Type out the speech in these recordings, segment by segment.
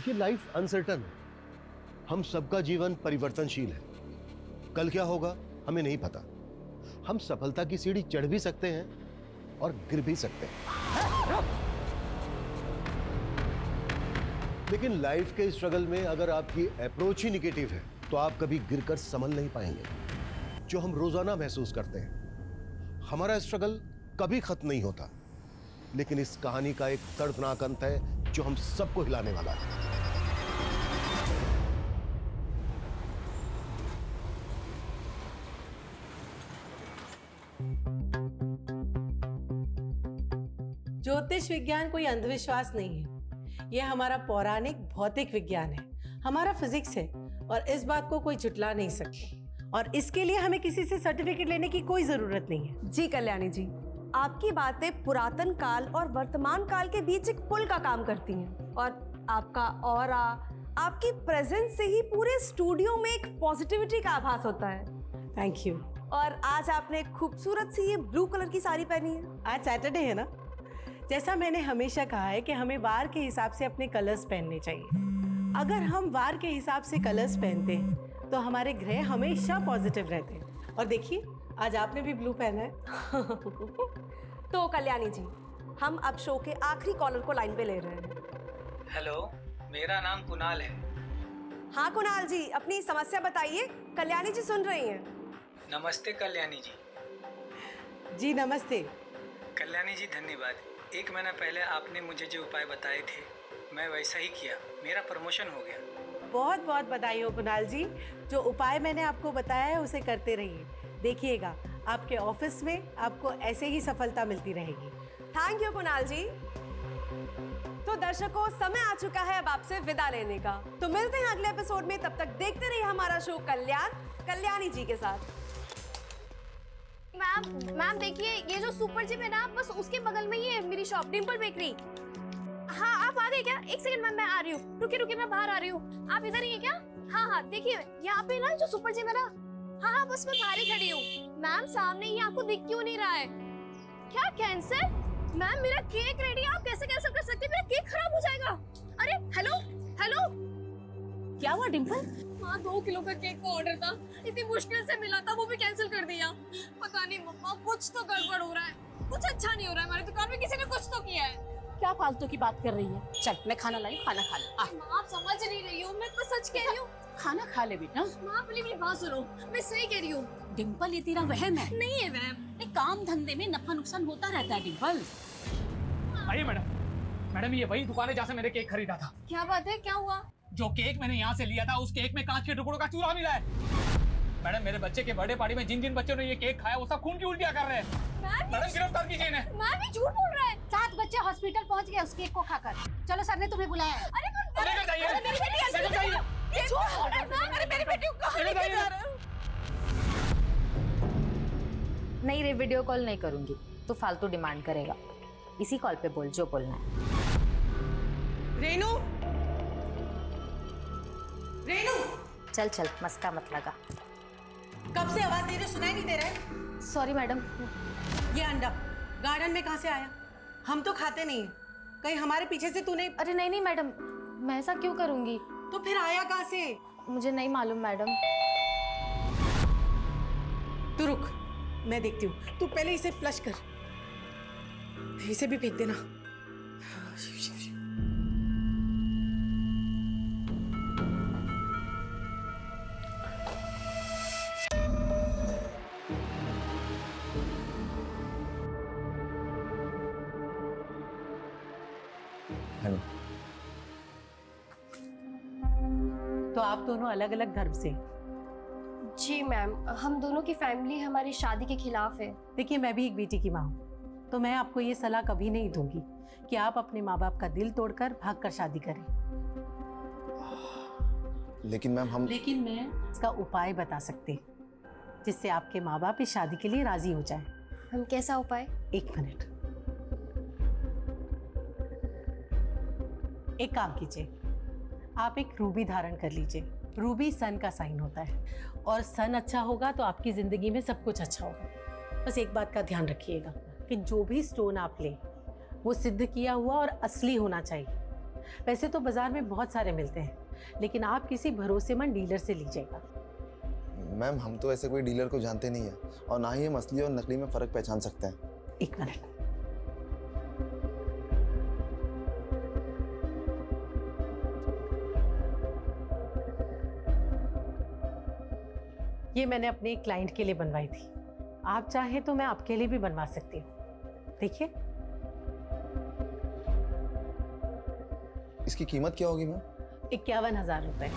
ये life uncertain है। हम सबका जीवन परिवर्तनशील है। कल क्या होगा हमें नहीं पता। हम सफलता की सीढ़ी चढ़ भी सकते हैं और गिर भी सकते हैं। लेकिन लाइफ के स्ट्रगल में अगर आपकी अप्रोच ही निगेटिव है तो आप कभी गिरकर संभल नहीं पाएंगे। जो हम रोजाना महसूस करते हैं, हमारा स्ट्रगल कभी खत्म नहीं होता, लेकिन इस कहानी का एक दर्दनाक अंत है जो हम सबको हिलाने वाला है। ज्योतिष विज्ञान कोई अंधविश्वास नहीं है, यह हमारा पौराणिक भौतिक विज्ञान है, हमारा फिजिक्स है और इस बात को कोई झुटला नहीं सकता। और इसके लिए हमें किसी से सर्टिफिकेट लेने की कोई जरूरत नहीं है। जी कल्याणी जी, आपकी बातें पुरातन काल और वर्तमान काल के बीच एक पुल का काम करती हैं और आपका ऑरा, आपकी प्रेजेंस से ही पूरे स्टूडियो में एक पॉजिटिविटी का आभास होता है। Thank you. और आज आपने खूबसूरत सी ये ब्लू कलर की साड़ी पहनी है। आज सैटरडे है ना, जैसा मैंने हमेशा कहा है कि हमें वार के हिसाब से अपने कलर्स पहनने चाहिए। अगर हम वार के हिसाब से कलर्स पहनते हैं तो हमारे ग्रह हमेशा पॉजिटिव रहते हैं। और देखिए आज आपने भी ब्लू पहना है। तो कल्याणी जी, हम अब शो के आखिरी कॉलर को लाइन पे ले रहे हैं। हेलो, मेरा नाम कुणाल है। हाँ कुणाल जी, अपनी समस्या बताइए, कल्याणी जी सुन रही हैं। नमस्ते कल्याणी जी। जी नमस्ते। कल्याणी जी धन्यवाद। 1 महीना पहले आपने मुझे जो उपाय बताए थे मैं वैसा ही किया, मेरा प्रमोशन हो गया। बहुत बहुत बधाई हो कुणाल जी। जो उपाय मैंने आपको बताया है उसे करते रहिए, देखिएगा आपके ऑफिस में आपको ऐसे ही सफलता मिलती रहेगी। थैंक यू कुणाल जी। तो दर्शकों, समय आ चुका है अब आपसे विदा लेने का। तो मिलते हैं अगले एपिसोड में, तब तक देखते रहिए हमारा शो कल्याणी जी के साथ। मैम देखिए, ये जो सुपर जिम है ना, बस उसके बगल में ही है मेरी शॉप, डिम्पल बेकरी। हाँ आप आ गए क्या? 1 सेकंड मैम, मैं आ रही हूँ। रुकिए मैं बाहर आ रही हूँ। आप इधर ही है क्या? हाँ देखिए यहाँ पे ना जो सुपर जिम है ना, हाँ बस मैं बाहर ही खड़ी हूँ। मैम सामने ही, आपको दिख क्यों नहीं रहा है? क्या कैंसर? मैम मेरा केक रेडी है, आप कैसे कैंसिल कर सकते हैं? मेरा केक खराब हो जाएगा। अरे हेलो, क्या हुआ डिम्पल? हाँ 2 किलो का केक का ऑर्डर था, इतनी मुश्किल से मिला था, वो भी कैंसिल कर दिया। पता नहीं मम्मा, कुछ तो गड़बड़ हो रहा है, कुछ अच्छा नहीं हो रहा है। हमारी दुकान में किसी ने कुछ तो किया है। क्या फालतू की बात कर रही है? चल मैं खाना लाई, खाना खा ले। माँ आप समझ नहीं रही हो, मैं तो सच कह रही हूँ। खाना खा ले बेटा। माँ प्लीज मेरी बात सुनो, मैं सही कह रही हूँ। डिम्पल ये तेरा वहम है। नहीं है वहम। काम धंधे में नफा नुकसान होता रहता है डिम्पल। आइए मैडम ये वही दुकान है जहाँ से मैंने केक खरीदा था। क्या बात है, क्या हुआ? जो केक मैंने यहाँ से लिया था उस केक में कांच के टुकड़ों का चूरा मिला है। मैडम मेरे बच्चे के बर्थडे पार्टी में जिन बच्चों ने ये केक खाया वो सब खून की उल्टियाँ कर रहे हैं। मैडम गिरफ्तार कीजिए इन्हें। मैं भी झूठ बोल रहा है। 7 बच्चे हॉस्पिटल पहुँच गए उस केक को खाकर। चलो सर ने तुम्हें बुलाया है। लेकर जाइए। ये झूठ बोल रहा है मैम। अरे मेरी बेटी को कहाँ लेकर जा रहे हो? नहीं रे, वीडियो कॉल नहीं करूंगी, तो फालतू डिमांड करेगा। इसी कॉल पे बोल जो बोलना है। रेनू चल मस्का मत लगा। कब से आवाज दे रही, सुनाई नहीं दे रहा है? Sorry madam. ये अंडा गार्डन में कहाँ से आया? हम तो खाते नहीं, कहीं हमारे पीछे से तूने? अरे नहीं मैडम, मैं ऐसा क्यों करूंगी? तो फिर आया कहाँ से? मुझे नहीं मालूम मैडम। तू रुक, मैं देखती हूँ। तू पहले इसे फ्लश कर, इसे भी फेंक देना। हेलो। तो आप दोनों अलग अलग धर्म से? जी मैम, हम दोनों की फैमिली हमारी शादी के खिलाफ है। देखिए मैं भी एक बेटी की माँ हूँ, तो मैं आपको ये सलाह कभी नहीं दूंगी कि आप अपने माँ बाप का दिल तोड़कर भागकर शादी करें। लेकिन मैम लेकिन मैं इसका उपाय बता सकती हूँ जिससे आपके माँ बाप इस शादी के लिए राजी हो जाए। हम कैसा उपाय? 1 मिनट। एक काम कीजिए, आप एक रूबी धारण कर लीजिए। रूबी सन का साइन होता है और सन अच्छा होगा तो आपकी जिंदगी में सब कुछ अच्छा होगा। बस एक बात का ध्यान रखिएगा कि जो भी स्टोन आप लें वो सिद्ध किया हुआ और असली होना चाहिए। वैसे तो बाजार में बहुत सारे मिलते हैं, लेकिन आप किसी भरोसेमंद डीलर से लीजिएगा। मैम हम तो ऐसे कोई डीलर को जानते नहीं है और ना ही हम असली और नकली में फ़र्क पहचान सकते हैं। एक मिनट। ये मैंने अपने एक क्लाइंट के लिए बनवाई थी। आप चाहें तो मैं आपके लिए भी बनवा सकती हूँ। देखिए, इसकी कीमत क्या होगी मैम? 51,000 रुपए।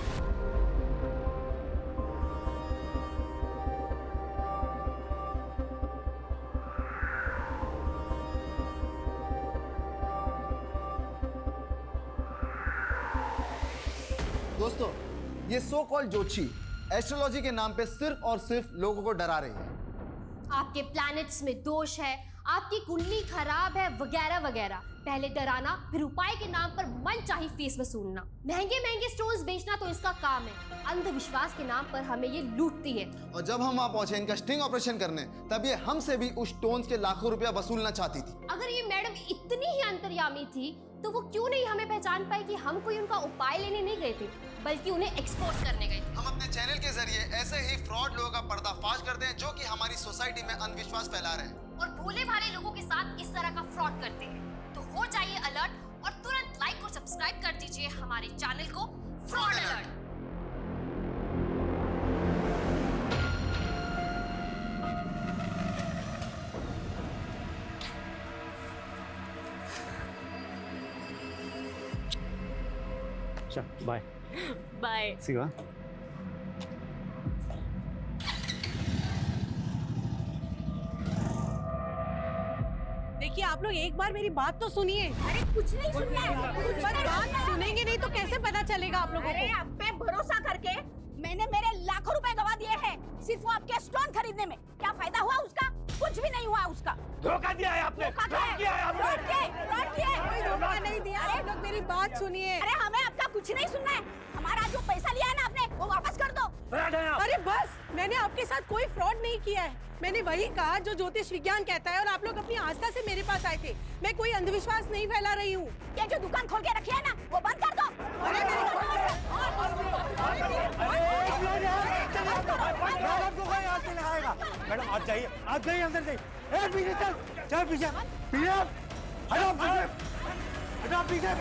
दोस्तों, ये सो कॉल्ड ज्योतिषी एस्ट्रोलॉजी के नाम पे सिर्फ और सिर्फ लोगों को डरा रही है। आपके प्लैनेट्स में दोष है, आपकी कुंडली खराब है, वगैरह वगैरह। पहले डराना, फिर उपाय के नाम पर मनचाही फीस वसूलना। महंगे महंगे स्टोन्स बेचना तो इसका काम है। अंधविश्वास के नाम पर हमें ये लूटती है। और जब हम वहाँ पहुंचे इनका स्टिंग ऑपरेशन करने, तब ये हमसे भी उस स्टोन्स के लाखों रुपया वसूलना चाहती थी। अगर ये मैडम इतनी ही अंतर्यामी थी तो वो क्यों नहीं हमें पहचान पाई कि हम कोई उनका उपाय लेने नहीं गए थे, बल्कि उन्हें एक्सपोज करने गए थे। हम अपने चैनल के जरिए ऐसे ही फ्रॉड लोगों का पर्दाफाश करते हैं जो कि हमारी सोसाइटी में अंधविश्वास फैला रहे हैं और भोले भाले लोगों के साथ इस तरह का फ्रॉड करते हैं। तो हो जाइए अलर्ट और तुरंत लाइक और सब्सक्राइब कर दीजिए हमारे चैनल को fraud alert. Bye bye. Shiva. देखिए, आप लोग एक बार मेरी बात तो सुनिए। अरे कुछ नहीं सुनना है। पर बात सुनेंगे नहीं तो कैसे पता चलेगा आप लोगों अरे को? आप पे भरोसा करके मैंने मेरे लाखों रुपए गवा दिए हैं सिर्फ वो आपके स्टोन खरीदने में। क्या फायदा हुआ उसका? कुछ भी नहीं हुआ उसका। धोखा दिया है आपने। धोखा दिया है आपने। कोई धोखा नहीं दिया। आप लोग मेरी बात सुनिए। अरे हमें आपका कुछ नहीं सुनना है। हमारा जो पैसा लिया है ना आपने, वो वापस कर दो। अरे बस, मैंने आपके साथ कोई फ्रॉड नहीं किया है। मैंने वही कहा जो ज्योतिष विज्ञान कहता है और आप लोग अपनी आस्था से मेरे पास आए थे। मैं कोई अंधविश्वास नहीं फैला रही हूँ। ये जो दुकान खोल के रखी है ना, वो बंद कर दो। मैडम आप जाइए, आप जाइए अंदर जाइए। ए पीछे चल, चल पीछे, पीछे हटो पीछे, हटो पीछे।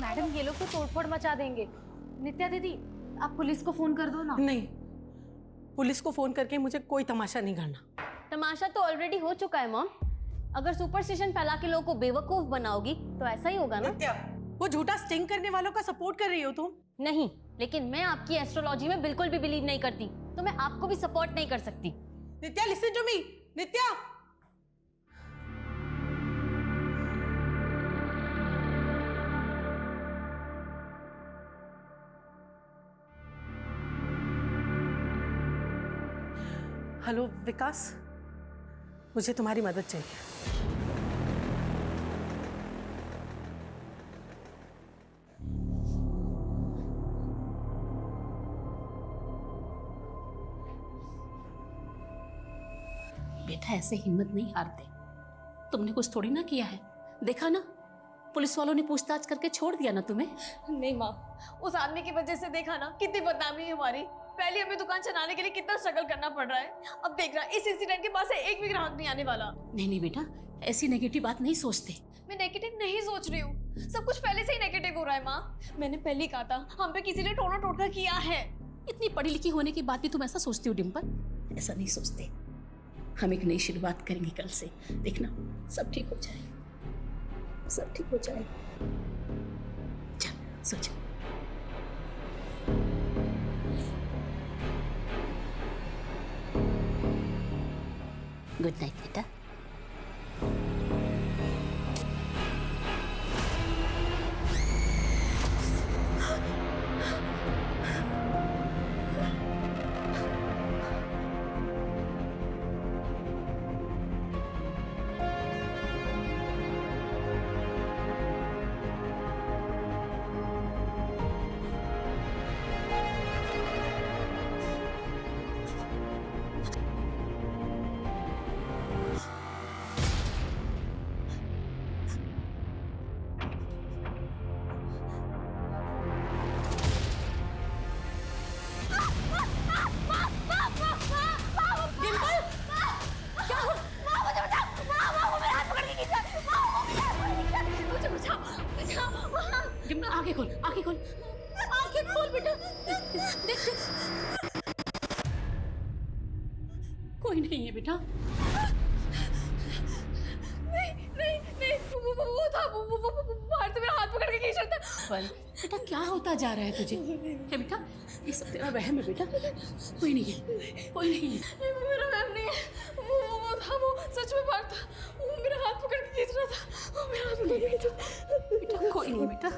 मैडम ये लोग तो तोड़फोड़ मचा देंगे। नित्या दीदी आप पुलिस को फोन कर दो ना। नहीं, पुलिस को फोन करके मुझे कोई तमाशा नहीं करना। तमाशा तो ऑलरेडी हो चुका है मॉम। अगर सुपरस्टिशन फैला के लोगों को बेवकूफ बनाओगी तो ऐसा ही होगा ना। वो झूठा स्टिंग करने वालों का सपोर्ट कर रही हो तुम? नहीं, लेकिन मैं आपकी एस्ट्रोलॉजी में बिल्कुल भी बिलीव नहीं करती, तो मैं आपको भी सपोर्ट नहीं कर सकती। Nitya, listen to me. Nitya, hello Vikas, मुझे तुम्हारी मदद चाहिए। बेटा ऐसे हिम्मत नहीं हारते। तुमने कुछ थोड़ी ना किया है, देखा ना पुलिस वालों ने पूछताछ करके छोड़ दिया ना तुम्हें। नहीं माँ, उस आदमी की वजह से देखा ना कितनी बदनामी है हमारी। पहले हमें दुकान चलाने के लिए कितना स्ट्रगल करना पड़ रहा है। अब देख रहा, इस इंसिडेंट के बाद से एक भी ग्राहक नहीं आने वाला। नहीं नहीं बेटा, ऐसी नेगेटिव बात नहीं सोचते। मैं नेगेटिव नहीं सोच रही हूँ, सब कुछ पहले से ही नेगेटिव हो रहा है माँ। मैंने पहले ही कहा था, हम पे किसी ने टोना टोटका किया है। इतनी पढ़ी लिखी होने के बाद भी तुम ऐसा सोचती हो डिम्पल? ऐसा नहीं सोचते। हम एक नई शुरुआत करेंगे कल से, देखना सब ठीक हो जाएगा, सब ठीक हो जाएगा। चल सोचो। गुड नाइट बेटा। खोल बेटा, देख देख। कोई नहीं है बेटा। नहीं, वो था, वो बाहर से मेरा हाथ पकड़ के खींच रहा था। पर बेटा क्या होता जा रहा है तुझे? है बेटा, ये सब तेरा वहम है बेटा। कोई नहीं है, कोई नहीं है। मेरा वहम नहीं है, वो था, वो सच में बाहर था। वो मेरा हाथ पकड़ के खींच रहा था, वो मेरा हाथ पकड़ के खींच रहा था। बेटा कोई नहीं बेटा।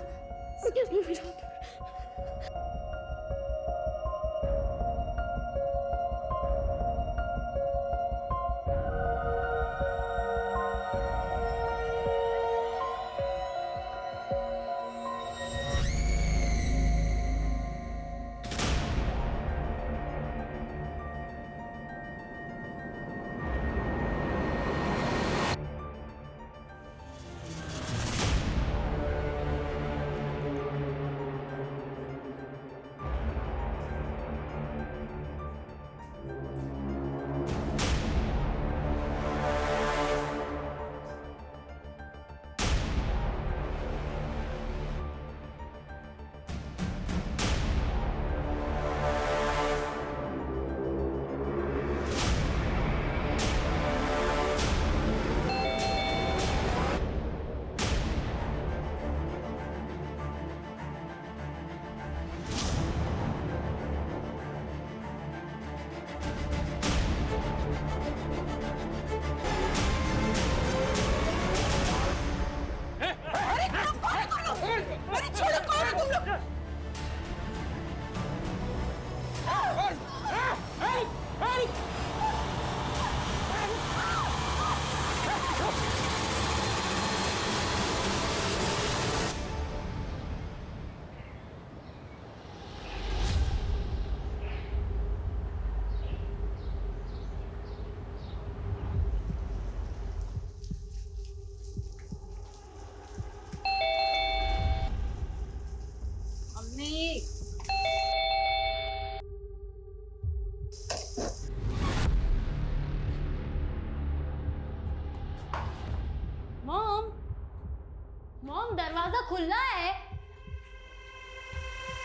मॉम दरवाजा खुला है।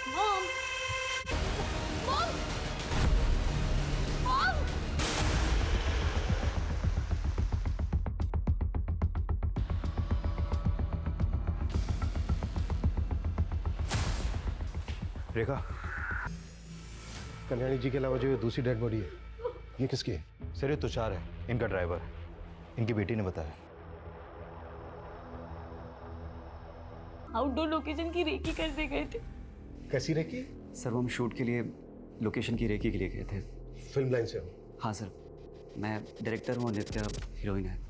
मॉम मॉम मॉम रेखा, कल्याणी जी के अलावा जो ये दूसरी डेड बॉडी है, ये किसकी है? सर ये तुषार है, इनका ड्राइवर। इनकी बेटी ने बताया। आउटडोर लोकेशन की रेकी करने गए थे। कैसी रेकी? सर वो हम शूट के लिए लोकेशन की रेकी के लिए गए थे। फिल्म लाइन से हो? हाँ सर, मैं डायरेक्टर हूँ, नित्या हीरोइन है।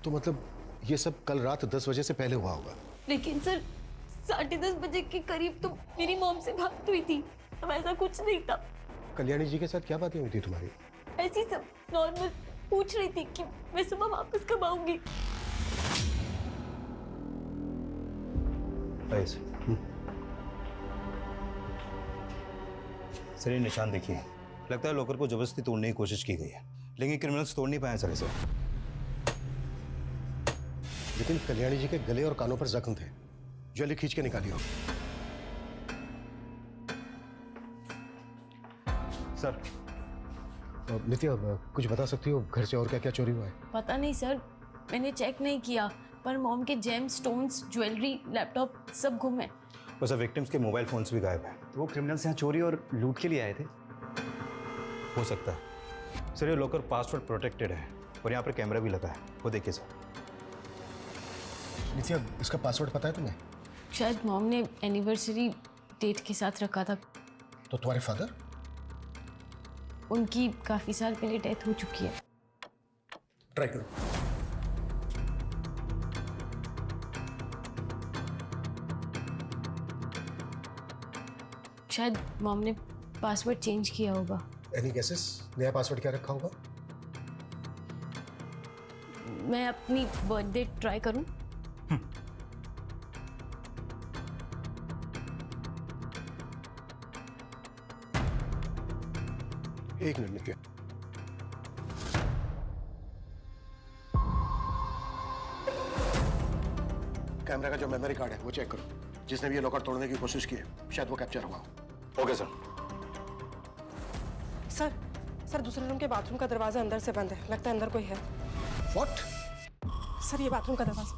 तो मतलब ये सब कल रात 10 बजे से पहले हुआ होगा। लेकिन सर 10:30 बजे के करीब तो मेरी मॉम से बात हुई थी, अब ऐसा कुछ नहीं था। कल्याणी जी के साथ क्या बातें हुई थी तुम्हारी? ऐसी सब नॉर्मल पूछ रही थी कि मैं सुबह वापस कब आऊंगी। सर ये निशान देखिए, लगता है लॉकर को जबरदस्ती तोड़ने की कोशिश की गई है, लेकिन क्रिमिनल्स तोड़ नहीं पाए सर इसे। लेकिन कल्याणी जी के गले और कानों पर जख्म थे, जल्दी खींच के निकालिए। सर नित्या, कुछ बता सकती हो घर से और क्या क्या चोरी हुआ है? पता नहीं सर, मैंने चेक नहीं किया, पर मॉम के जेम स्टोन्स, ज्वेलरी, लैपटॉप सब गुम है। बस विक्टिम्स के मोबाइल फोन्स भी गायब हैं। तो वो क्रिमिनल्स यहाँ चोरी और लूट के लिए आए थे। हो सकता है सर, ये लॉकर पासवर्ड प्रोटेक्टेड है और यहाँ पर कैमरा भी लगा है, वो देखिए सर। नित्या, इसका पासवर्ड पता है तुम्हें? शायद मॉम ने एनिवर्सरी डेट के साथ रखा था। तो तुम्हारे फादर? उनकी काफी साल पहले डेथ हो चुकी है। ट्राई करो। शायद मॉम ने पासवर्ड चेंज किया होगा। Any guesses? नया पासवर्ड क्या रखा होगा? मैं अपनी बर्थडे ट्राई करूं? एक मिनट नित्या। कैमरा का जो मेमोरी कार्ड है वो चेक करो। जिसने भी ये लॉकर तोड़ने की कोशिश की है शायद वो कैप्चर हुआ हो। Okay sir. सर दूसरे रूम के बाथरूम का दरवाजा अंदर से बंद है, लगता है अंदर कोई है। व्हाट? सर ये बाथरूम का दरवाजा,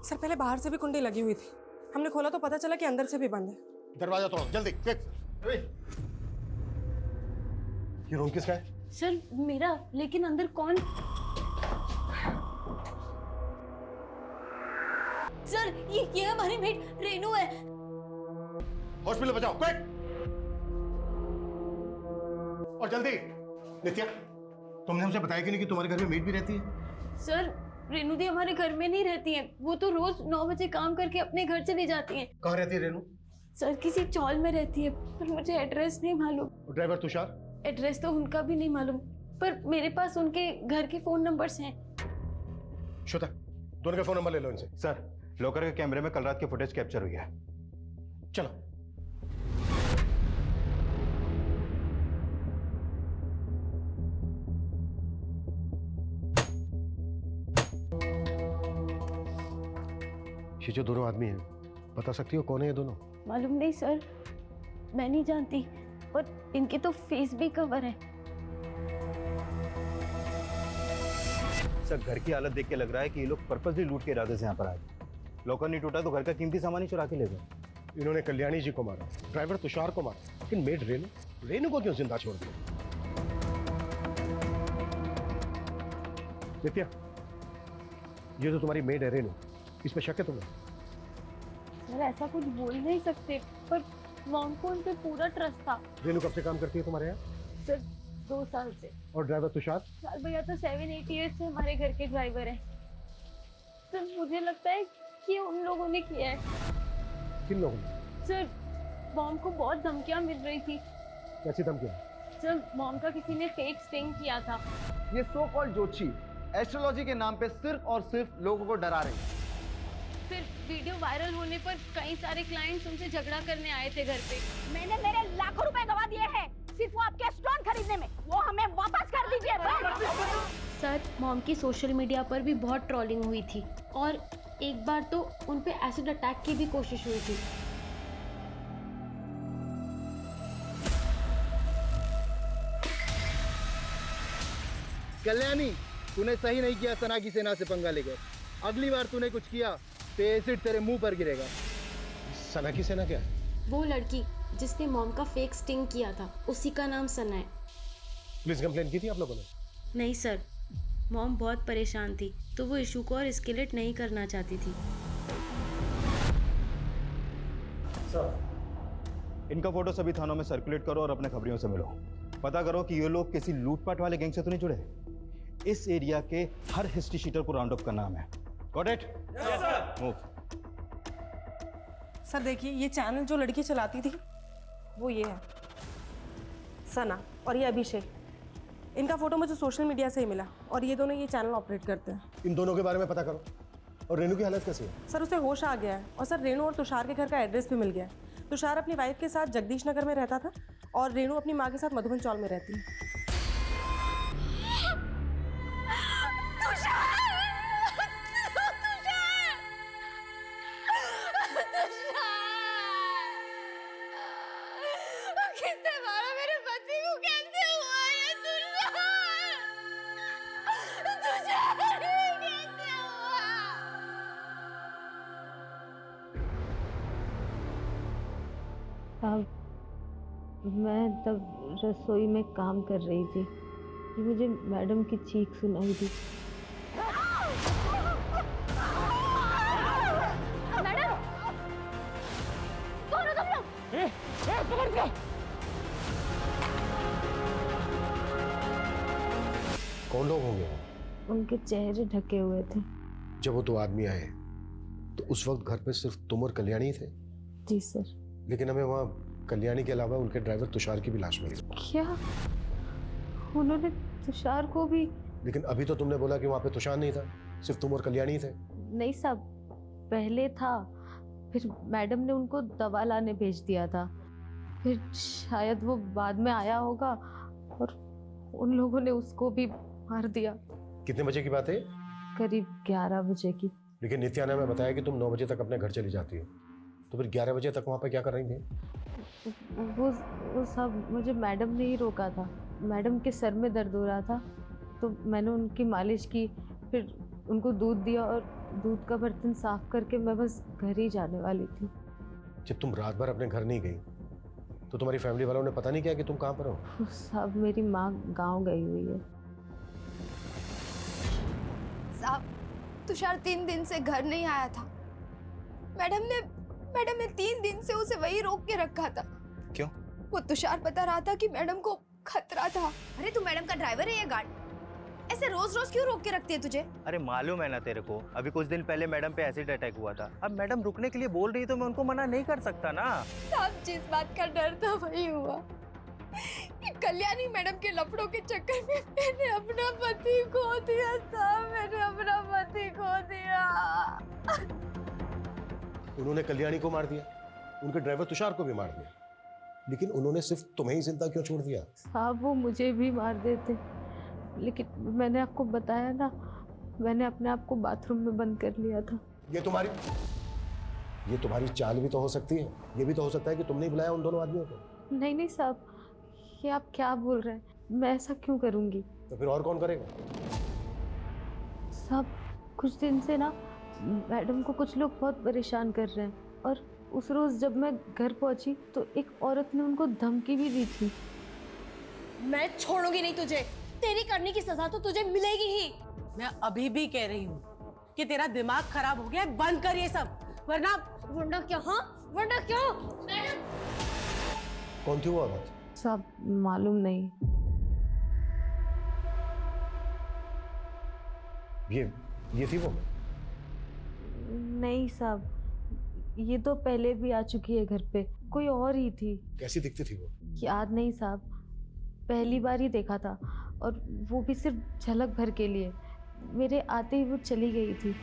सर पहले बाहर से भी कुंडी लगी हुई थी, हमने खोला तो पता चला कि अंदर से भी बंद है। दरवाजा तोड़ो जल्दी, क्विक। ये रूम किसका है? सर मेरा, लेकिन अंदर कौन? सर ये हमारी मेट रेनू है। हॉस्पिटल बचाओ क्विक। और जल्दी। नित्या, तुमने हमसे बताया कि नहीं कि तुम्हारे घर में मेड भी रहती है? सर रेनू दी हमारे घर में नहीं रहती है, वो तो रोज 9 बजे काम करके अपने घर चली जाती हैं। कहाँ रहती है रेनू? सर किसी चौल में रहती है, पर मुझे एड्रेस नहीं मालूम। ड्राइवर तुषार? एड्रेस तो उनका भी नहीं मालूम, पर मेरे पास उनके घर के फोन नंबर्स हैं। श्वेता, दोनों का फोन नंबर ले लो इनसे। सर, लॉकर के कैमरे में कल रात की फुटेज कैप्चर हुई है। चलो। ये जो दोनों आदमी हैं, बता सकती हो कौन है ये दोनों? मालूम नहीं सर, मैं नहीं जानती, और इनके तो फेस भी कवर है। सर, घर की हालत देख के लग रहा है कि ये लोग पर्पसली लूट के इरादे से यहाँ पर आए। लॉकर नहीं टूटा तो घर का कीमती सामान ही चुरा के ले गए। इन्होंने कल्याणी जी को मारा, ड्राइवर तुषार को मारा, लेकिन मेड रेनू को क्यों जिंदा छोड़ दिया? नित्या, ये तो तुम्हारी मेड है रेनू, इस पे शक है तुम्हें? सर ऐसा कुछ बोल नहीं सकते, पर मॉम को उन पे पूरा ट्रस्ट था। रेनू कब से काम करती है तुम्हारे यहाँ? सर 2 साल से। और ड्राइवर तुषार? सर भैया तो 7-8 ईयर्स से हमारे घर के ड्राइवर हैं। सर मुझे लगता है कि उन लोगों ने किया है। किन लोगों ने? सर मॉम को बहुत धमकियां मिल रही थी। कैसी धमकियां? सर मॉम का किसी ने फेक स्टिंग किया था। ये सो कॉल्ड ज्योतिषी एस्ट्रोलॉजी के नाम पे सिर्फ और सिर्फ लोगों को डरा रही है। फिर वीडियो वायरल होने पर कई सारे क्लाइंट्स उनसे झगड़ा करने आए थे घर पे। मैंने मेरे लाखों रुपए गवा दिए हैं सिर्फ वो आपके स्टोन खरीदने में, वो हमें वापस कर दीजिए। सर मॉम की सोशल मीडिया पर भी बहुत ट्रोलिंग हुई थी, और एक बार तो उन पे एसिड अटैक की भी कोशिश हुई थी। कल्याणी, तूने सही नहीं किया सना की सेना से पंगा लेकर। अगली बार तूने कुछ किया तो एसिड तेरे मुंह पर गिरेगा। सना की सेना क्या है? वो लड़की जिसने मॉम का फेक स्टिंग किया था, उसी का नाम सना है। पुलिस कंप्लेंट की थी आप लोगों ने? नहीं सर, मॉम बहुत परेशान थी तो वो इशू को और एस्केलेट नहीं करना चाहती थी। सर, इनका फोटो सभी थानों में सर्कुलेट करो और अपने खबरियों से मिलो। पता करो कि ये लोग किसी लूटपाट वाले गैंग से तो नहीं जुड़े। इस एरिया के हर हिस्ट्री शीटर को राउंड अप करना है। Got it? Yes sir. Move. Sir देखिए, ये चैनल जो लड़की चलाती थी वो ये है, सना, और ये अभिषेक। इनका फोटो मुझे सोशल मीडिया से ही मिला, और ये दोनों ये चैनल ऑपरेट करते हैं। इन दोनों के बारे में पता करो। और रेनू की हालत कैसी है? सर उसे होश आ गया है, और सर रेनू और तुषार के घर का एड्रेस भी मिल गया है। तुषार अपनी वाइफ के साथ जगदीश नगर में रहता था, और रेनू अपनी माँ के साथ मधुबन चौल में रहती है। मैं तब रसोई में काम कर रही थी कि मुझे मैडम की चीख सुनाई दी। मैडम, कौन हो तुम लोग? पकड़ के। कौन लोग होंगे? उनके चेहरे ढके हुए थे। जब वो 2 आदमी आए तो उस वक्त घर पे सिर्फ तुम और कल्याणी थे? जी सर। लेकिन हमें वहाँ कल्याणी के अलावा उनके ड्राइवर तुषार की भी लाश मिली। क्या उन्होंने तुषार को भी? लेकिन अभी तो तुमने बोला कि वहां पे तुषार नहीं था, सिर्फ तुम और कल्याणी थे। नहीं साहब, पहले था, फिर मैडम ने उनको दवा लाने भेज दिया था, फिर शायद वो बाद में आया होगा और उन लोगों ने उसको भी मार दिया। कितने बजे की बात है? करीब 11 बजे की। लेकिन नित्या ने हमें बताया कि तुम 9 बजे तक अपने घर चली जाती हो, तो फिर 11 बजे तक वहां पे क्या कर रही थी? वो सब मुझे मैडम ने ही रोका था। मैडम के सर में दर्द हो रहा था तो मैंने उनकी मालिश की, फिर उनको दूध दिया और दूध का बर्तन साफ करके मैं बस घर ही जाने वाली थी। जब तुम रात भर अपने घर नहीं गई तो तुम्हारी फैमिली वालों ने पता नहीं किया कि तुम कहाँ पर हो? साहब मेरी माँ गांव गई हुई है। साहब तुषार 3 दिन से घर नहीं आया था। मैडम ने 3 दिन से उसे वही रोक के रखा था। क्यों? वो तुषार बता रहा था कि मैडम को खतरा था। अरे तू मैडम का ड्राइवर है या गार्ड? ऐसे रोज रोज क्यों रोक के रखती है तुझे? अरे मालूम है ना तेरे को, अभी कुछ दिन पहले मैडम पे एसिड अटैक हुआ था। अब मैडम रुकने के लिए बोल रही तो मैं उनको मना नहीं कर सकता ना। साहब जिस बात का डर था वही हुआ। ये कल्याणी मैडम के लफड़ों के चक्कर में मैंने अपना पति खो दिया। साहब मैंने अपना पति खो दिया। उन्होंने कल्याणी को मार दिया, उनके ड्राइवर तुषार को भी मार दिया, लेकिन उन्होंने सिर्फ तुम्हें ही जिंदा क्यों छोड़ दिया? साहब वो मुझे भी मार देते, लेकिन मैंने आपको बताया ना, मैंने अपने आप को बाथरूम में बंद कर लिया था। ये तुम्हारी चाल भी तो हो सकती है। ये भी तो हो सकता है कि तुमने ही बुलाया उन दोनों आदमियों को। नहीं साहब, ये आप क्या बोल रहे हैं? मैं ऐसा क्यों करूंगी? तो फिर और कौन करेगा? साहब कुछ दिन से ना मैडम को कुछ लोग बहुत परेशान कर रहे हैं, और उस रोज जब मैं घर पहुंची तो एक औरत ने उनको धमकी भी दी थी। मैं छोड़ूंगी नहीं तुझे, तेरी करने की सजा तो तुझे मिलेगी ही। मैं अभी भी कह रही हूँ कि तेरा दिमाग खराब हो गया है, बंद कर ये सब, वरना क्या? हाँ वरना क्या? मैडम कौन थी वो औरत? साहब मालूम नहीं। ये थी वो? नहीं साहब, ये तो पहले भी आ चुकी है घर पे, कोई और ही थी। कैसी दिखती थी वो? याद नहीं साहब, पहली बार ही देखा था, और वो भी सिर्फ झलक भर के लिए। मेरे आते ही वो चली गई थी।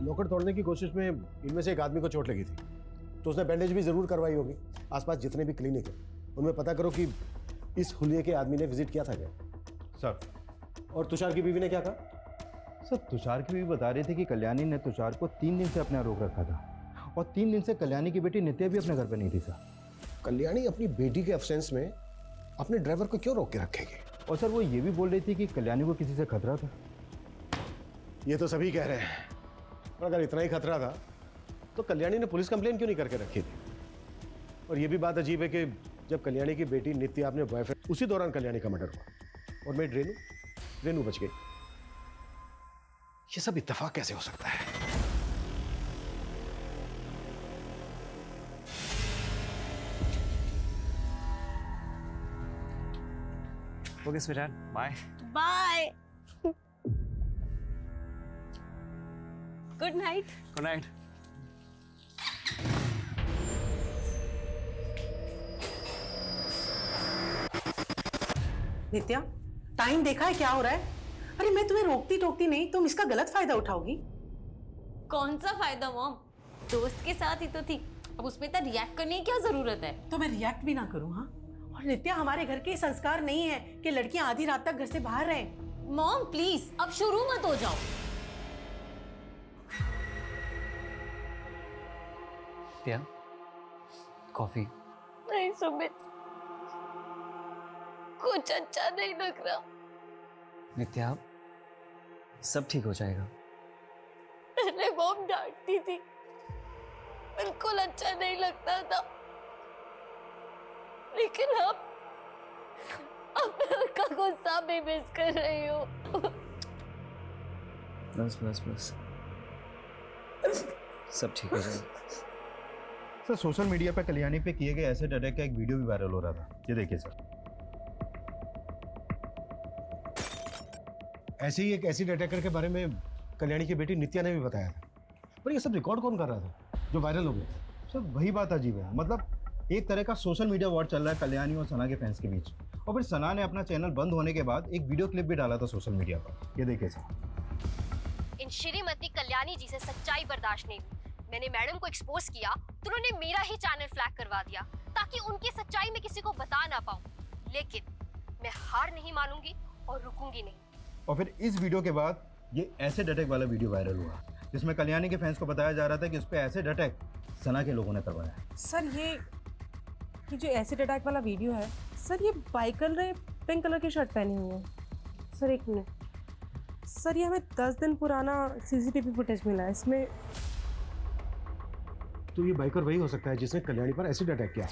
लॉकर तोड़ने की कोशिश में इनमें से एक आदमी को चोट लगी थी, तो उसने बैंडेज भी जरूर करवाई होगी। आसपास जितने भी क्लिनिक है उनमें पता करो कि इस हुलिये के आदमी ने विजिट किया था क्या? सर। और तुषार की बीवी ने क्या कहा? सर तुषार की बीवी बता रही थी कि कल्याणी ने तुषार को 3 दिन से अपने यहाँ रोक रखा था, और 3 दिन से कल्याणी की बेटी नित्या भी अपने घर पर नहीं थी सर। कल्याणी अपनी बेटी के अब्सेंस में अपने ड्राइवर को क्यों रोक के रखेगी? और सर वो ये भी बोल रही थी कि कल्याणी को किसी से खतरा था। ये तो सभी कह रहे हैं, और अगर इतना ही खतरा था तो कल्याणी ने पुलिस कंप्लेन क्यों नहीं करके रखी थी? और ये भी बात अजीब है कि जब कल्याणी की बेटी नित्या अपने बॉयफ्रेंड, उसी दौरान कल्याणी का मर्डर हुआ, और मेड रेनू बच गई। ये सब इत्तेफाक कैसे हो सकता है? Okay sweetheart, bye. Bye. Good night. Good night. Nitya, time देखा है क्या हो रहा है? अरे मैं तुम्हें रोकती टोकती नहीं, तुम इसका गलत फायदा उठाओगी। कौन सा फायदा मॉम? दोस्त के साथ ही तो थी, अब उसमें इतना रिएक्ट करने की क्या जरूरत है? तो मैं रिएक्ट भी ना करूं? हाँ, और नित्या हमारे घर के संस्कार नहीं है कि लड़कियां आधी रात तक घर से बाहर रहें। मॉम प्लीज अब शुरू मत हो जाओ। क्या? कॉफी? नहीं सुमित, कुछ अच्छा नहीं लग रहा। नित्या, सब ठीक हो जाएगा। पहले मॉम डांटती थी, बिल्कुल अच्छा नहीं लगता था, लेकिन अब मैं उसका गुस्सा भी मिस कर रही हूँ। बस बस बस, सब ठीक हो जाएगा। सर सोशल मीडिया पे कल्याणी पे किए गए एसिड अटैक का एक वीडियो भी वायरल हो रहा था, ये देखिए सर। ऐसे ही एक एसिड अटैकर के बारे में कल्याणी की बेटी नित्या ने भी बताया था, पर ये सब रिकॉर्ड कौन कर रहा था जो वायरल हो गया? सर वही बात अजीब है, मतलब एक तरह का सोशल मीडिया वॉर चल रहा है कल्याणी और सना के फैंस के बीच, और फिर सना ने अपना चैनल बंद होने के बाद एक वीडियो क्लिप भी डाला था सोशल मीडिया पर। ये देखिए सर। इन श्रीमती कल्याणी जी से सच्चाई बर्दाश्त नहीं हुई। मैंने मैडम को एक्सपोज किया तो उन्होंने मेरा ही चैनल फ्लैग करवा दिया ताकि उनकी सच्चाई में किसी को बता ना पाऊं। लेकिन मैं हार नहीं मानूंगी और रुकूंगी नहीं। और फिर इस वीडियो के बाद ये एसिड अटैक वाला वीडियो वायरल हुआ, जिसमें कल्याणी के फैंस को बताया जा रहा था कि उस पर एसिड अटैक सना के लोगों ने करवाया। सर ये जो एसिड अटैक वाला वीडियो है सर, ये बाइकल ने पिंक कलर की शर्ट पहनी हुई है। सर एक मिनट सर, ये हमें 10 दिन पुराना सीसीटीवी फुटेज मिला है इसमें। तो ये बाइकर वही हो सकता है जिसने कल्याणी पर एसिड अटैक किया।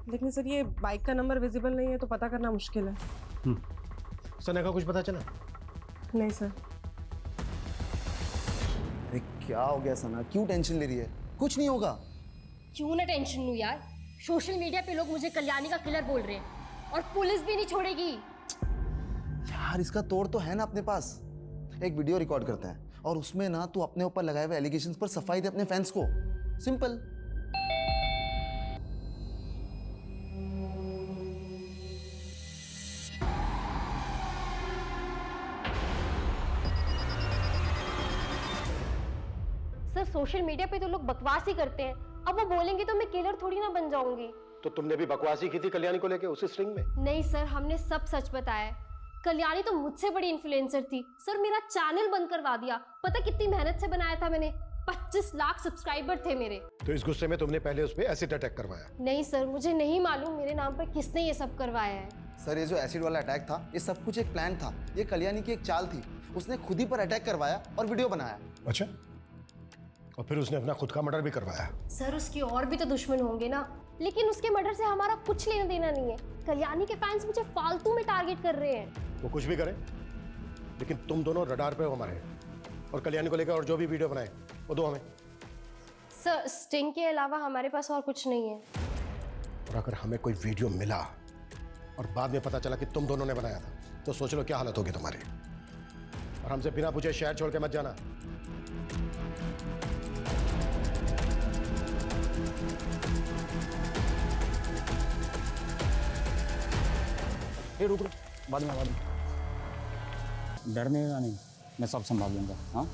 लेकिन सर ये बाइक का नंबर विजिबल नहीं है तो पता करना मुश्किल है। सना का कुछ पता चला? नहीं सर। अरे क्या हो गया सना, क्यों टेंशन ले रही है? कुछ नहीं होगा। क्यों ना टेंशन लूं यार, सोशल मीडिया पे लोग मुझे कल्याणी का किलर बोल रहे हैं और पुलिस भी नहीं छोड़ेगी। यार इसका तोड़ तो है ना अपने पास। एक वीडियो रिकॉर्ड करते हैं और उसमें ना तू अपने ऊपर लगाए हुए एलिगेशंस पर सफाई दे अपने फैंस को। सिंपल। सर सोशल मीडिया पे तो लोग बकवास ही करते हैं, अब वो बोलेंगे तो मैं किलर थोड़ी ना बन जाऊंगी। तो तुमने भी बकवासी की थी कल्याणी को लेके उसी स्ट्रिंग में? नहीं सर, हमने सब सच बताया। कल्याणी तो मुझसे बड़ी इन्फ्लुएंसर थी सर, मेरा चैनल बंद करवा दिया। पता कितनी मेहनत से बनाया था मैंने, 25 लाख सब्सक्राइबर थे मेरे। तो इस गुस्से में तुमने पहले उस पे एसिड अटैक करवाया? नहीं सर, मुझे नहीं मालूम मेरे नाम पर किसने ये सब करवाया है। सर ये जो एसिड वाला अटैक था ये सब कुछ एक प्लान था। ये कल्याणी की एक चाल थी, उसने खुद ही पर अटैक करवाया और वीडियो बनाया। अच्छा, और फिर उसने अपना खुद का मर्डर भी करवाया? सर उसके और भी तो दुश्मन होंगे ना, लेकिन उसके मर्डर से हमारा कुछ लेना देना नहीं है। कल्याणी के फैंस मुझे फालतू में टारगेट कर रहे हैं। वो कुछ भी करे, लेकिन तुम दोनों रडार पे हो हमारे, और कल्याणी को लेकर और जो भी वीडियो बनाए वो दो हमें। सर स्टिंग के अलावा हमारे पास और कुछ नहीं है। और अगर हमें कोई वीडियो मिला और बाद में पता चला कि तुम दोनों ने बनाया था तो सोच लो क्या हालत होगी तुम्हारी। और हमसे बिना पूछे शहर छोड़ के मत जाना। ये रुक रुक, बाद में डरने का नहीं, मैं सब संभाल लूंगा। हाँ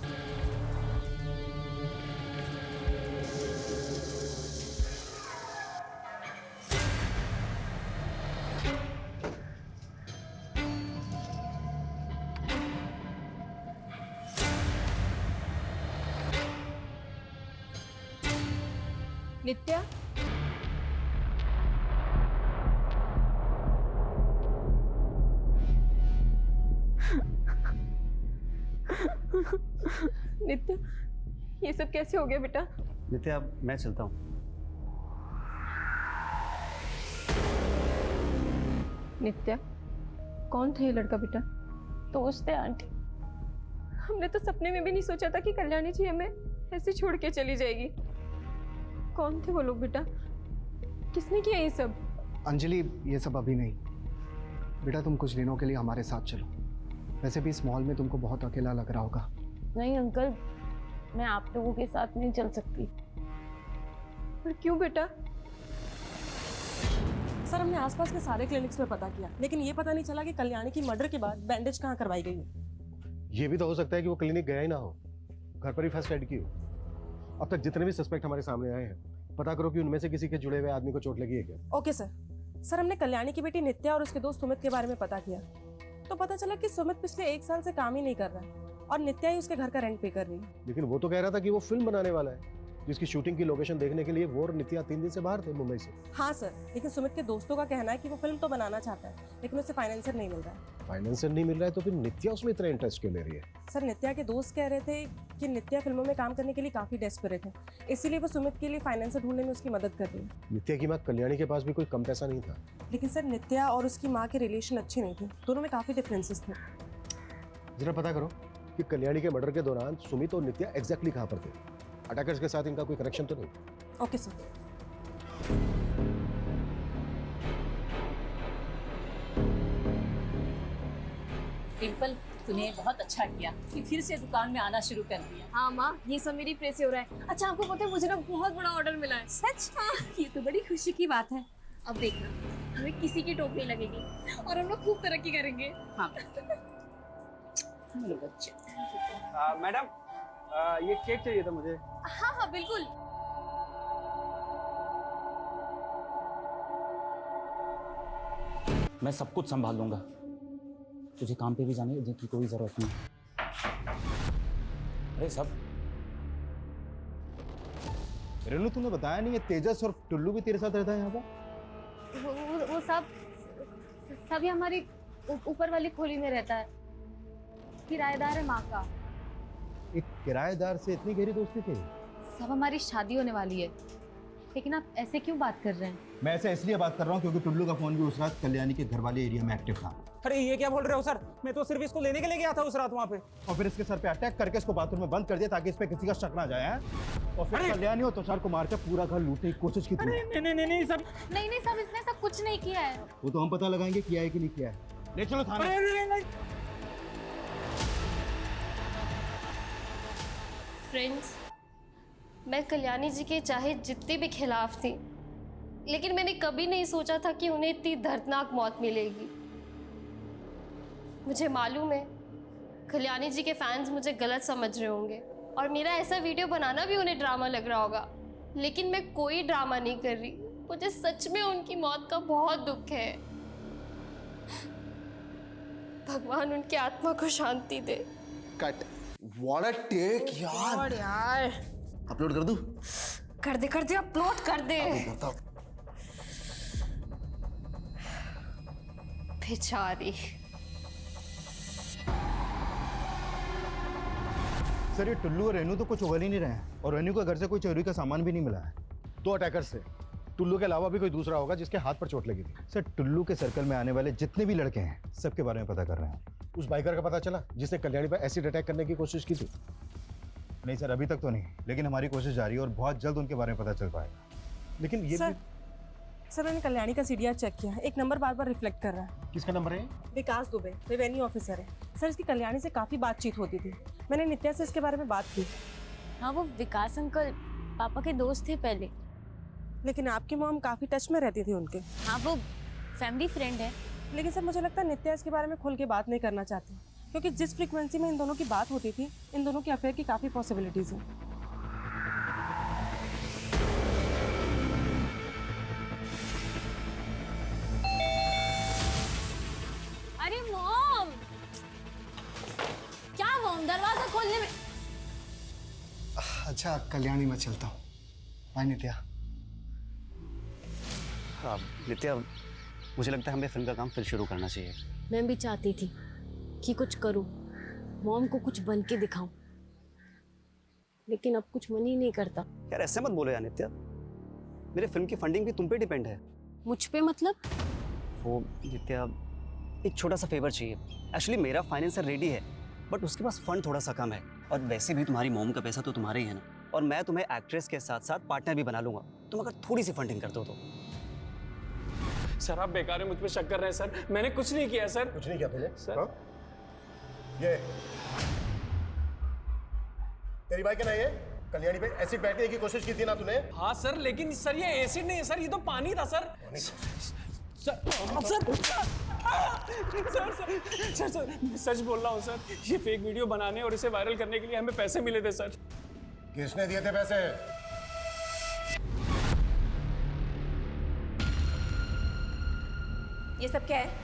नित्या, नित्या ये सब कैसे हो गया बेटा? नित्या मैं चलता हूँ। नित्या कौन था ये लड़का बेटा? दोस्त है आंटी। हमने तो सपने में भी नहीं सोचा था कि कल्याणी जी हमें ऐसे छोड़ के चली जाएगी। कौन थे वो लोग बेटा? किसने किया ये सब? अंजलि ये सब अभी नहीं बेटा, तुम कुछ दिनों के लिए हमारे साथ चलो। वैसे भी इस मॉल में तुमको बहुत अकेला लग रहा होगा। नहीं अंकल, मैं आप लोगों के साथ नहीं चल सकती। पर क्यों बेटा? सर हमने आसपास के सारे क्लिनिक्स में पता किया, लेकिन ये पता नहीं चला कि कल्याणी की मर्डर के बाद बैंडेज कहाँ करवाई गई है। ये भी तो हो सकता है कि वो क्लिनिक गया ही ना हो, घर पर ही फर्स्ट एड की हो। अब तक जितने भी सस्पेक्ट हमारे सामने आए हैं, पता करो कि उनमें से किसी के जुड़े हुए आदमी को चोट लगी है क्या। Okay sir. सर हमने कल्याणी की बेटी नित्या और उसके दोस्त सुमित के बारे में पता किया, तो पता चला कि सुमित पिछले 1 साल से काम ही नहीं कर रहा है और नित्या ही उसके घर का रेंट पे कर रही है। लेकिन वो तो कह रहा था कि वो फिल्म बनाने वाला है, जिसकी शूटिंग की लोकेशन देखने के लिए वो और नित्या 3 दिन से बाहर थे मुंबई से। हाँ सर, लेकिन सुमित के दोस्तों का कहना है कि वो फिल्म तो बनाना चाहता है, लेकिन उसे फाइनेंसर नहीं मिल रहा है। फाइनेंसर नहीं मिल रहा है तो फिर नित्या उसमें इतना इंटरेस्ट क्यों ले रही है? सर नित्या के दोस्त कह रहे थे कि नित्या फिल्मों में काम करने के लिए काफी डेस्परेट है, इसीलिए वो सुमित के लिए फाइनेंसर ढूंढने में उसकी मदद कर रही है। नित्या की माँ कल्याणी के पास भी कोई कम पैसा नहीं था। लेकिन सर नित्या और उसकी माँ के रिलेशन अच्छे नहीं थे, दोनों में काफी डिफरेंसेस थे। जरा पता करो कि कल्याणी के मर्डर के दौरान सुमित और नित्या एग्जैक्टली कहाँ पर थे। अटैकर्स के साथ इनका कोई कनेक्शन तो नहीं? Okay sir. डिम्पल तूने बहुत अच्छा किया कि फिर से दुकान में आना शुरू कर दिया। हाँ माँ, ये सब मेरी प्रेस से हो रहा है। अच्छा आपको पता है मुझे ना बहुत बड़ा ऑर्डर मिला है। सच? हाँ, ये तो बड़ी खुशी की बात है। अब देखना हमें किसी की टोप नहीं लगेगी और हम लोग खूब तरक्की करेंगे। हाँ मेरे बच्चे। मैडम ये केक चाहिए था मुझे। हाँ हाँ बिल्कुल। मैं सब कुछ संभाल लूंगा, तुझे काम पे भी जाने की कोई जरूरत नहीं। अरे सब रेनू, तूने बताया नहीं, ये तेजस और टुल्लू भी तेरे साथ रहता है यहाँ पर? वो सब ही हमारी ऊपर वाली खोली में रहता है। किराएदार है माँ का। एक किराएदार से इतनी गहरी दोस्ती थी? सब हमारी शादी होने वाली है। लेकिन आप ऐसे क्यों बात कर रहे हैं? मैं ऐसे इसलिए बात कर रहा हूँ क्योंकि टुल्लू का फोन भी उस रात कल्याणी के घर वाले एरिया में एक्टिव था। अरे ये क्या बोल रहे हो सर? मैं तो सिर्फ इसको लेने के लिए गया था उस रात वहाँ पे। और फिर इसके सर पे अटैक करके इसको बाथरूम में बंद कर दिया ताकि इस पे किसी का शक ना जाए। और फिर कल्याणी और तुषार को मार के पूरा घर लूटने की कोशिश की थी। नहीं सर, नहीं सब इसने सब कुछ नहीं किया है। वो तो हम पता लगाएंगे किया है कि नहीं किया है। ले चलो थाने। फ्रेंड्स, मैं कल्याणी जी के चाहे जितने भी खिलाफ थी, लेकिन मैंने कभी नहीं सोचा था कि उन्हें इतनी दर्दनाक मौत मिलेगी। मुझे मालूम है कल्याणी जी के फैंस मुझे गलत समझ रहे होंगे और मेरा ऐसा वीडियो बनाना भी उन्हें ड्रामा लग रहा होगा, लेकिन मैं कोई ड्रामा नहीं कर रही। मुझे सच में उनकी मौत का बहुत दुख है। भगवान उनकी आत्मा को शांति दे। कट। व्हाट अ टेक यार। अपलोड कर दूं? कर दे अपलोड कर दे। बेचारी। सर ये टुल्लू और रेनू तो कुछ उगल ही नहीं रहे हैं और रेनू के घर से कोई चोरी का सामान भी नहीं मिला है। 2 अटैकर से टुल्लू के अलावा भी कोई दूसरा होगा जिसके हाथ पर चोट लगी थी। सर टुल्लू के सर्कल में आने वाले जितने भी लड़के हैं सबके बारे में पता कर रहे हैं। उस बाइकर का पता चला जिसने कल्याणी पर एसिड अटैक करने की कोशिश की थी? नहीं सर, अभी तक तो नहीं, लेकिन हमारी कोशिश जारी है और बहुत जल्द उनके बारे में पता चल पाएगा। लेकिन ये सर मैंने कल्याणी का सीडीआर चेक किया, एक नंबर बार बार रिफ्लेक्ट कर रहा है। किसका नंबर है? विकास दुबे, रेवेन्यू ऑफिसर है। सर इसकी कल्याणी से काफ़ी बातचीत होती थी, मैंने नित्या से इसके बारे में बात की। हाँ वो विकास अंकल पापा के दोस्त थे पहले। लेकिन आपकी मॉम काफ़ी टच में रहती थी उनके। हाँ वो फैमिली फ्रेंड है। लेकिन सर मुझे लगता है नित्या इसके बारे में खुल के बात नहीं करना चाहती, क्योंकि जिस फ्रीक्वेंसी में इन दोनों की बात होती थी, इन दोनों के अफेयर की काफ़ी पॉसिबिलिटीज हैं। अरे मॉम, क्या मॉम दरवाजा खोलने में। अच्छा कल्याणी मैं चलता हूँ। बाय नित्या। हाँ नित्या, मुझे लगता है हमें फिल्म का काम फिर शुरू करना चाहिए। मैं भी चाहती थी कि कुछ करूं, मॉम को कुछ बन के दिखाऊं, लेकिन अब कुछ मन ही नहीं करता। यार ऐसे मत बोलो यार नित्या, मेरे फिल्म की फंडिंग भी तुम पे डिपेंड है। मुझ पे मतलब? वो नित्या, एक छोटा सा फेवर चाहिए। एक्चुअली मेरा फाइनेंसर रेडी है, बट उसके पास फंड थोड़ा सा कम है, और वैसे भी तुम्हारी मॉम का पैसा तो तुम्हारे ही है ना, और मैं तुम्हें एक्ट्रेस के साथ साथ पार्टनर भी बना लूंगा, तुम अगर थोड़ी सी फंडिंग कर दो तो। सर आप बेकार में मुझ पे शक कर रहे हैं सर, मैंने कुछ नहीं किया सर। कुछ नहीं किया तुमने? सर हाँ? ये तेरी बाइक है ना? ये कल्याणी पे एसिड बैठने की कोशिश की थी ना तूने? हाँ सर, लेकिन सर ये एसिड नहीं है सर, ये तो पानी था सर। सर मैं सच बोल रहा हूँ सर, ये फेक वीडियो बनाने और इसे वायरल करने के लिए हमें पैसे मिले थे सर। किसने दिए थे पैसे? ये सब क्या है?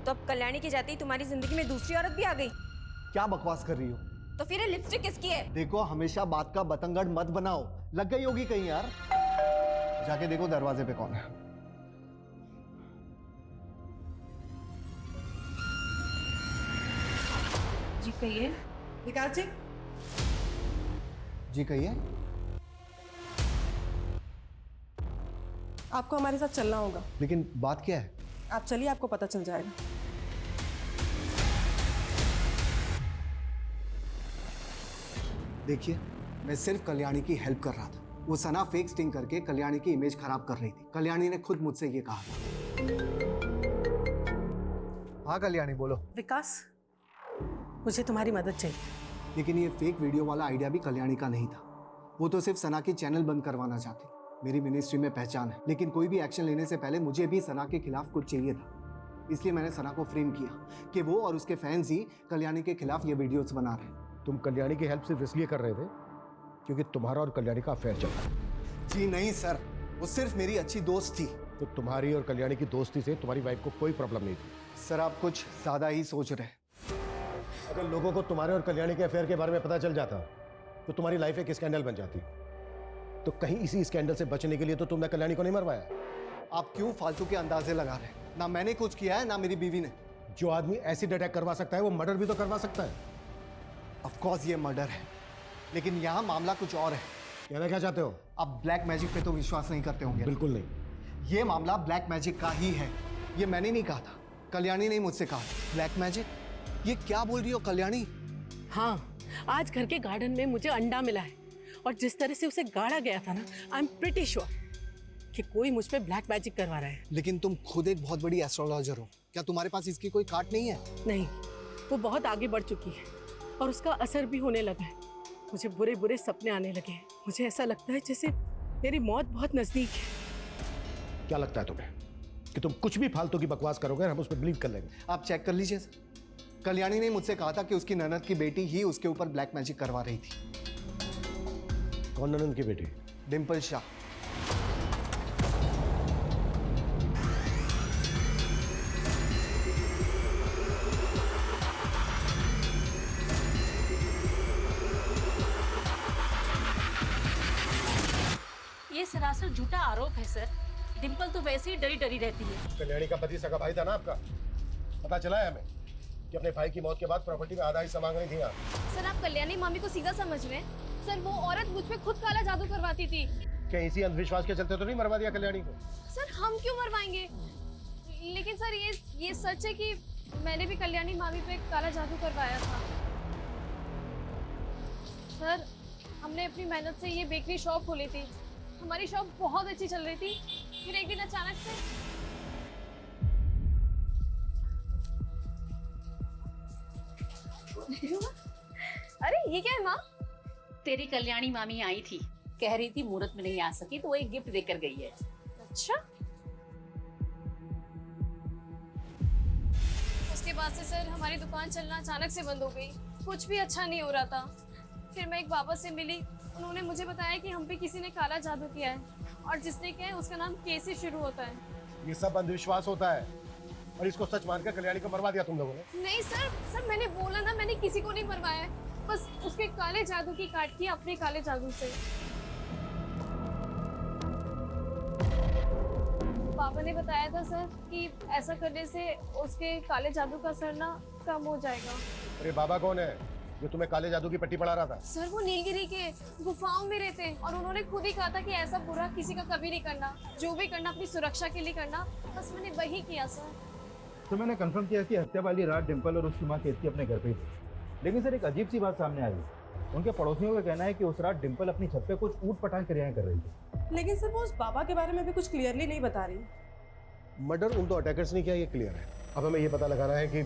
तो अब कल्याणी की जाती तुम्हारी जिंदगी में दूसरी औरत भी आ गई? क्या बकवास कर रही हो? तो फिर ये लिपस्टिक किसकी है? देखो हमेशा बात का बतंगड़ मत बनाओ, लग गई होगी कहीं यार। जाके देखो दरवाजे पे कौन है। जी कहिए। विकास जी। जी कहिए। आपको हमारे साथ चलना होगा। लेकिन बात क्या है? आप चलिए, आपको पता चल जाएगा। देखिए मैं सिर्फ कल्याणी की हेल्प कर रहा था। वो सना फेक स्टिंग करके कल्याणी की इमेज खराब कर रही थी। कल्याणी ने खुद मुझसे ये कहा था। हाँ कल्याणी बोलो। विकास, मुझे तुम्हारी मदद चाहिए। लेकिन ये फेक वीडियो वाला आइडिया भी कल्याणी का नहीं था। वो तो सिर्फ सना की चैनल बंद करवाना चाहती। मेरी मिनिस्ट्री में पहचान है, लेकिन कोई भी एक्शन लेने से पहले मुझे भी सना के खिलाफ कुछ चाहिए था। इसलिए मैंने सना को फ्रेम किया कि वो और उसके फैंस ही कल्याणी के खिलाफ ये वीडियोस बना रहे हैं। तुम कल्याणी की हेल्प सिर्फ इसलिए कर रहे थे क्योंकि तुम्हारा और कल्याणी का अफेयर चल रहा है। जी नहीं सर, वो सिर्फ मेरी अच्छी दोस्त थी। तो तुम्हारी और कल्याणी की दोस्ती से तुम्हारी वाइफ को कोई प्रॉब्लम नहीं थी। सर आप कुछ ज्यादा ही सोच रहे हैं। अगर लोगों को तुम्हारे और कल्याणी के अफेयर के बारे में पता चल जाता तो तुम्हारी लाइफ एक स्कैंडल बन जाती। तो कहीं इसी स्कैंडल से बचने के लिए तो तुमने कल्याणी को नहीं मरवाया। आप क्यों फालतू के अंदाजे लगा रहे हैं? ना मैंने कुछ किया है ना मेरी बीवी ने। जो आदमी एसिड अटैक करवा सकता है वो मर्डर भी तो करवा सकता है। ऑफ कोर्स ये मर्डर है, लेकिन यहाँ मामला कुछ और है। कहना क्या चाहते हो? आप ब्लैक मैजिक पे तो विश्वास नहीं करते होंगे। बिल्कुल नहीं। ये मामला ब्लैक मैजिक का ही है। ये मैंने नहीं कहा था, कल्याणी ने मुझसे कहा। Black magic? ये क्या बोल रही हो कल्याणी? हाँ, आज घर के गार्डन में मुझे अंडा मिला है और जिस तरह से उसे गाड़ा गया था ना, आई एम प्रिटी श्योर कि कोई मुझ पे ब्लैक मैजिक करवा रहा है। लेकिन तुम खुद एक बहुत बड़ी एस्ट्रोलॉजर हो, क्या तुम्हारे पास इसकी कोई काट नहीं है? नहीं, वो बहुत आगे बढ़ चुकी है और उसका असर भी होने लगा है। मुझे बुरे बुरे सपने आने लगे हैं। मुझे ऐसा लगता है जैसे मेरी मौत बहुत नजदीक है। क्या लगता है तुम्हें कि तुम कुछ भी फालतू की बकवास करोगे और हम उस पर बिलीव कर लेंगे? आप चेक कर लीजिए। कल्याणी ने मुझसे कहा था कि उसकी ननद की बेटी ही उसके ऊपर ब्लैक मैजिक करवा रही थी। कौन ननद की बेटी? डिम्पल शाह। ये सरासर झूठा आरोप है सर। डिम्पल तो वैसे ही डरी डरी रहती है। कल्याणी का पति सगा भाई था ना आपका? पता चला है हमें कि अपने भाई की मौत के बाद प्रॉपर्टी में आधा हिस्सा मांग रही थी आप। सर आप कल्याणी मामी को सीधा समझ रहे हैं। सर वो औरत मुझ पे खुद काला जादू करवाती थी। क्या इसी अंधविश्वास के चलते तो नहीं मरवा दिया कल्याणी को? सर हम क्यों मरवाएंगे? लेकिन सर ये सच है कि मैंने भी कल्याणी मामी पे काला जादू करवाया था। सर हमने अपनी मेहनत से ये बेकरी शॉप खोली थी। हमारी शॉप बहुत अच्छी चल रही थी। फिर एक दिन अचानक से अरे ये क्या है माँ? तेरी कल्याणी मामी आई थी, कह रही थी मुहूर्त में नहीं आ सकी तो वो एक गिफ्ट देकर गई है। अच्छा। उसके बाद से सर हमारी दुकान चलना अचानक से बंद हो गई। कुछ भी अच्छा नहीं हो रहा था। फिर मैं एक बाबा से मिली, उन्होंने मुझे बताया कि हम पे किसी ने काला जादू किया है और जिसने किया है उसका नाम के से शुरू होता है। ये सब अंधविश्वास होता है और इसको सच मानकर कल्याणी को मरवा दिया तुम लोगों ने। नहीं सर मैंने बोला ना, मैंने किसी को नहीं मरवाया है। बस उसके काले जादू की काट की अपने काले जादू से। पापा ने बताया था सर कि ऐसा करने से उसके काले जादू का असर ना कम हो जाएगा। अरे बाबा कौन है जो तुम्हें काले जादू की पट्टी पढ़ा रहा था? सर वो नीलगिरी के गुफाओं में रहते हैं और उन्होंने खुद ही कहा था कि ऐसा बुरा किसी का कभी नहीं करना। जो भी करना अपनी सुरक्षा के लिए करना। बस मैंने वही किया सर। तो मैंने कंफर्म किया कि हत्या वाली रात डिम्पल और उसकी माँ केतकी अपने घर पे ही थी। लेकिन सर एक अजीब सी बात सामने आई। उनके पड़ोसियों का कहना है कि उस रात डिम्पल अपनी छत पे कुछ ऊट-पटांग क्रियाएं कर रही थी। लेकिन सर वो उस बाबा के बारे में भी कुछ क्लियरली नहीं बता रही। मर्डर उन दो अटैकर्स ने किया ये क्लियर है। अब हमें ये पता लगाना है कि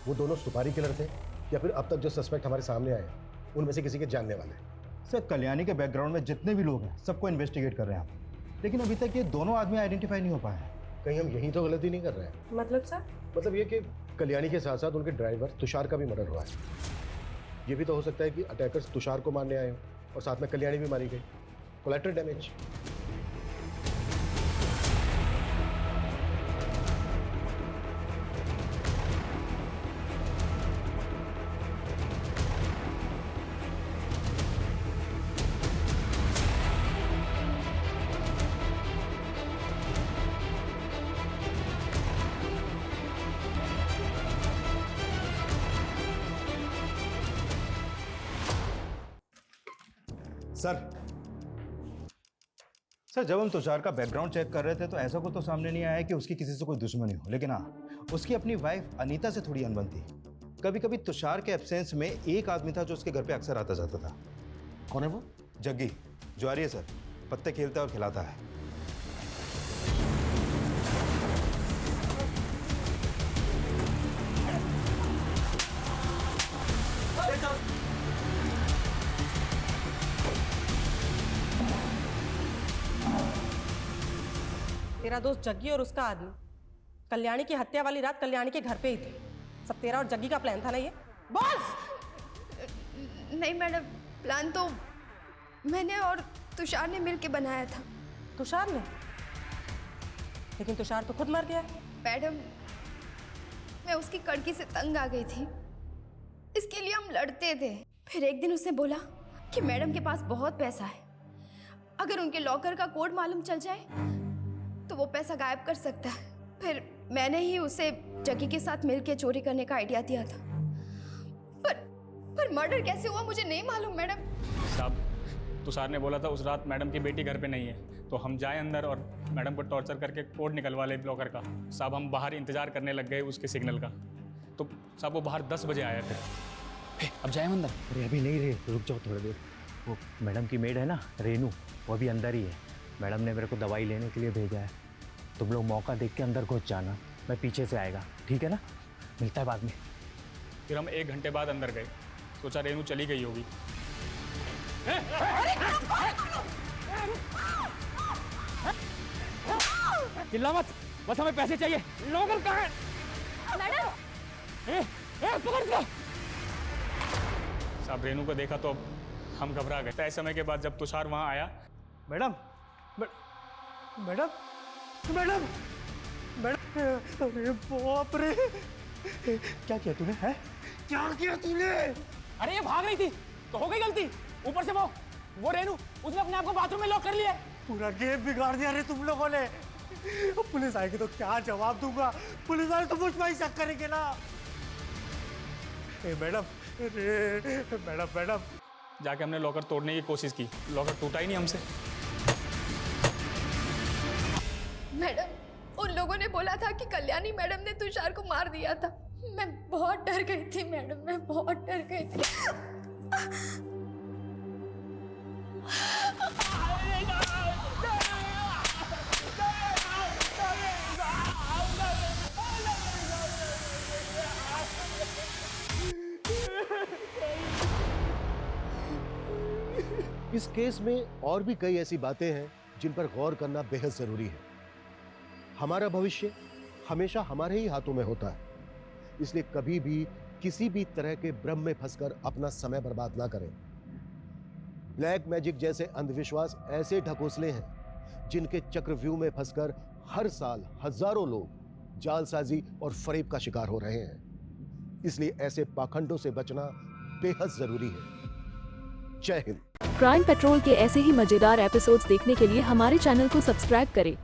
वो दोनों सुपारी किलर थे या फिर अब तक जो सस्पेक्ट हमारे सामने आए उनमें से किसी के जानने वाले। सर कल्याणी के बैकग्राउंड में जितने भी लोग हैं सबको इन्वेस्टिगेट कर रहे हैं हम, लेकिन अभी तक ये दोनों आदमी आइडेंटिफाई नहीं हो पाए हैं। कहीं हम यही तो गलती नहीं कर रहे हैं? मतलब सर? मतलब ये कि कल्याणी के साथ साथ उनके ड्राइवर तुषार का भी मर्डर हुआ है। ये भी तो हो सकता है कि अटैकर्स तुषार को मारने आए हो और साथ में कल्याणी भी मारी गई। Collateral damage. सर जब हम तुषार का बैकग्राउंड चेक कर रहे थे तो ऐसा कुछ तो सामने नहीं आया कि उसकी किसी से कोई दुश्मनी हो, लेकिन हाँ उसकी अपनी वाइफ अनीता से थोड़ी अनबन थी। कभी कभी तुषार के एब्सेंस में एक आदमी था जो उसके घर पे अक्सर आता जाता था। कौन है वो? जग्गी, ज्वारी है सर, पत्ते खेलता है और खिलाता है। तेरा दोस्त जग्गी और उसका आदमी कल्याणी की हत्या वाली रात कल्याणी के घर पे ही थे। सब तेरा और जग्गी का प्लान था ना ये? बोल। नहीं मैडम, प्लान तो मैंने और तुषार ने मिलके बनाया था। तुषार ने? लेकिन तुषार तो खुद मर गया। मैडम, मैं उसकी कड़की से तंग आ गई थी, इसके लिए हम लड़ते थे। फिर एक दिन उसने बोला कि मैडम के पास बहुत पैसा है, अगर उनके लॉकर का कोड मालूम चल जाए तो वो पैसा गायब कर सकता है। फिर मैंने ही उसे जग्गी के साथ मिलके चोरी करने का आइडिया दिया था। पर मर्डर कैसे हुआ मुझे नहीं मालूम मैडम। साहब, तुषार ने बोला था उस रात मैडम की बेटी घर पे नहीं है, तो हम जाए अंदर और मैडम को टॉर्चर करके कोड निकलवा ले ब्लॉकर का। साहब, हम बाहर इंतजार करने लग गए उसके सिग्नल का, तो साहब वो बाहर 10 बजे आया फिर। अब जाए अंदर? अरे अभी नहीं रे, रुक जाओ थोड़ी देर। वो मैडम की मेड है ना रेनू, वो अभी अंदर ही है। मैडम ने मेरे को दवाई लेने के लिए भेजा है। तुम लोग मौका देख के अंदर घुस जाना, मैं पीछे से आएगा, ठीक है ना? मिलता है बाद में। फिर हम 1 घंटे बाद अंदर गए, सोचा रेनू चली गई होगी। चिल्ला मत, बस हमें पैसे चाहिए। लोकल कहाँ है? मैडम, पकड़ लो। साहब, रेनू को देखा तो हम घबरा गए। तय समय के बाद जब तुषार वहाँ आया, मैडम मैडम मैडम मैडम, अरे बाप रे, क्या किया तूने? है क्या किया तूने? अरे ये भाग रही थी तो हो गई गलती। ऊपर से वो रेनू, उसने अपने आप को बाथरूम में लॉक कर लिया। पूरा गेम बिगाड़ दिया रे तुम लोगों ने। पुलिस आएगी तो क्या जवाब दूंगा? पुलिस वाले तो मुझ पर ही शक करेंगे ना। मैडम, मैडम मैडम, जाके हमने लॉकर तोड़ने की कोशिश की, लॉकर टूटा ही नहीं हमसे। मैडम, उन लोगों ने बोला था कि कल्याणी मैडम ने तुषार को मार दिया था। मैं बहुत डर गई थी मैडम, मैं बहुत डर गई थी। इस केस में और भी कई ऐसी बातें हैं जिन पर गौर करना बेहद जरूरी है। हमारा भविष्य हमेशा हमारे ही हाथों में होता है, इसलिए कभी भी किसी भी तरह के भ्रम में फंसकर अपना समय बर्बाद ना करें। ब्लैक मैजिक जैसे अंधविश्वास ऐसे ढकोसले हैं जिनके चक्रव्यूह में फंसकर हर साल हजारों लोग जालसाजी और फरेब का शिकार हो रहे हैं। इसलिए ऐसे पाखंडों से बचना बेहद जरूरी है। जय हिंद। क्राइम पेट्रोल के ऐसे ही मजेदार एपिसोड्स देखने के लिए हमारे चैनल को सब्सक्राइब करें